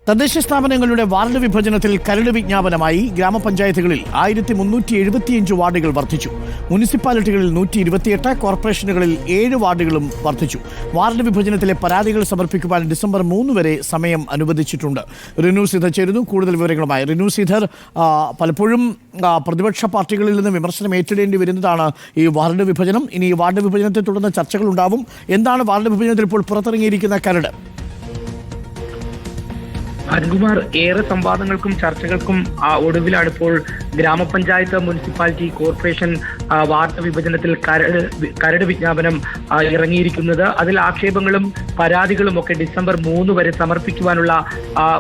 തദ്ദേശ സ്ഥാപനങ്ങളുടെ വാർഡ് വിഭജനത്തിൽ കരട് വിജ്ഞാപനമായി ഗ്രാമപഞ്ചായത്തുകളിൽ 1375 വാർഡുകൾ വർദ്ധിച്ചു. മുനിസിപ്പാലിറ്റികളിൽ 128, കോർപ്പറേഷനുകളിൽ 7 വാർഡുകളും വർദ്ധിച്ചു. വാർഡ് വിഭജനത്തിലെ പരാതികൾ സമർപ്പിക്കുവാൻ ഡിസംബർ 3 വരെ സമയം അനുവദിച്ചിട്ടുണ്ട്. റിനു സീധർ ചേരുന്നു കൂടുതൽ വിവരങ്ങളുമായി. റിനു സീധർ, പലപ്പോഴും പ്രതിപക്ഷ പാർട്ടികളിൽ നിന്ന് വിമർശനം ഏറ്റെടുക്കേണ്ടി വരുന്നതാണ് ഈ വാർഡ് വിഭജനം. ഇനി ഈ വാർഡ് വിഭജനത്തെ തുടർന്ന് ചർച്ചകളുണ്ടാവും. എന്താണ് വാർഡ് വിഭജനത്തിൽ ഇപ്പോൾ പുറത്തിറങ്ങിയിരിക്കുന്ന കരട്? അരുൺകുമാർ, ഏറെ സംവാദങ്ങൾക്കും ചർച്ചകൾക്കും ഒടുവിലാണ് ഇപ്പോൾ ഗ്രാമപഞ്ചായത്ത്, മുനിസിപ്പാലിറ്റി, കോർപ്പറേഷൻ വാർഡ് വിഭജനത്തിൽ കരട് വിജ്ഞാപനം ഇറങ്ങിയിരിക്കുന്നത്. അതിൽ ആക്ഷേപങ്ങളും പരാതികളും ഒക്കെ ഡിസംബർ 3 വരെ സമർപ്പിക്കുവാനുള്ള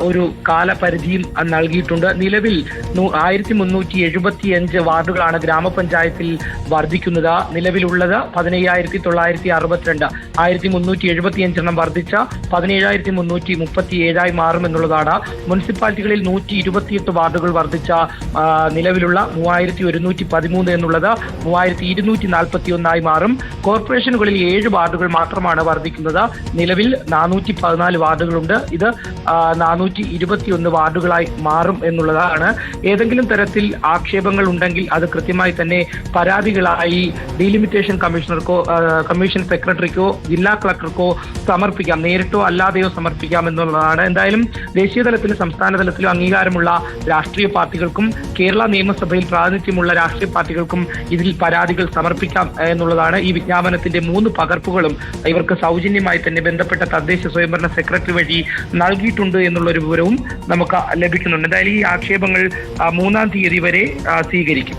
ഒരു കാലപരിധിയും നൽകിയിട്ടുണ്ട്. നിലവിൽ 1375 വാർഡുകളാണ് ഗ്രാമപഞ്ചായത്തിൽ വർദ്ധിക്കുന്നത്. നിലവിലുള്ളത് 17,962. 1375 വർദ്ധിച്ച 17,337 മാറുമെന്നുള്ളതാണ്. മുനിസിപ്പാലിറ്റികളിൽ 128 വാർഡുകൾ വർദ്ധിച്ച നിലവിലുള്ള 3113 എന്നുള്ളത് 3241 മാറും. കോർപ്പറേഷനുകളിൽ 7 വാർഡുകൾ മാത്രമാണ് വർദ്ധിക്കുന്നത്. നിലവിൽ 414 വാർഡുകളുണ്ട്. ഇത് 421 വാർഡുകളായി മാറും എന്നുള്ളതാണ്. ഏതെങ്കിലും തരത്തിൽ ആക്ഷേപങ്ങൾ ഉണ്ടെങ്കിൽ അത് കൃത്യമായി തന്നെ പരാതികളായി ഡീലിമിറ്റേഷൻ കമ്മീഷണർക്കോ കമ്മീഷൻ സെക്രട്ടറിക്കോ ജില്ലാ കളക്ടർക്കോ സമർപ്പിക്കാം. നേരിട്ടോ അല്ലാതെയോ സമർപ്പിക്കാം എന്നുള്ളതാണ്. എന്തായാലും ദേശീയ തലത്തിലും സംസ്ഥാന തലത്തിലും അംഗീകാരമുള്ള രാഷ്ട്രീയ പാർട്ടികൾക്കും കേരള നിയമസഭയിൽ പ്രാതിനിധ്യമുള്ള രാഷ്ട്രീയ പാർട്ടികൾക്കും ഇതിൽ പരാതികൾ സമർപ്പിക്കാം എന്നുള്ളതാണ്. ഈ വിജ്ഞാപനത്തിന്റെ 3 പകർപ്പുകളും ഇവർക്ക് സൗജന്യമായി തന്നെ ബന്ധപ്പെട്ട തദ്ദേശ സ്വയംഭരണ സെക്രട്ടറി വഴി നൽകിയിട്ടുണ്ട് എന്നുള്ളൊരു വിവരവും നമുക്ക് ലഭിക്കുന്നുണ്ട്. എന്തായാലും ഈ ആക്ഷേപങ്ങൾ 3-ാം തീയതി വരെ സ്വീകരിക്കും.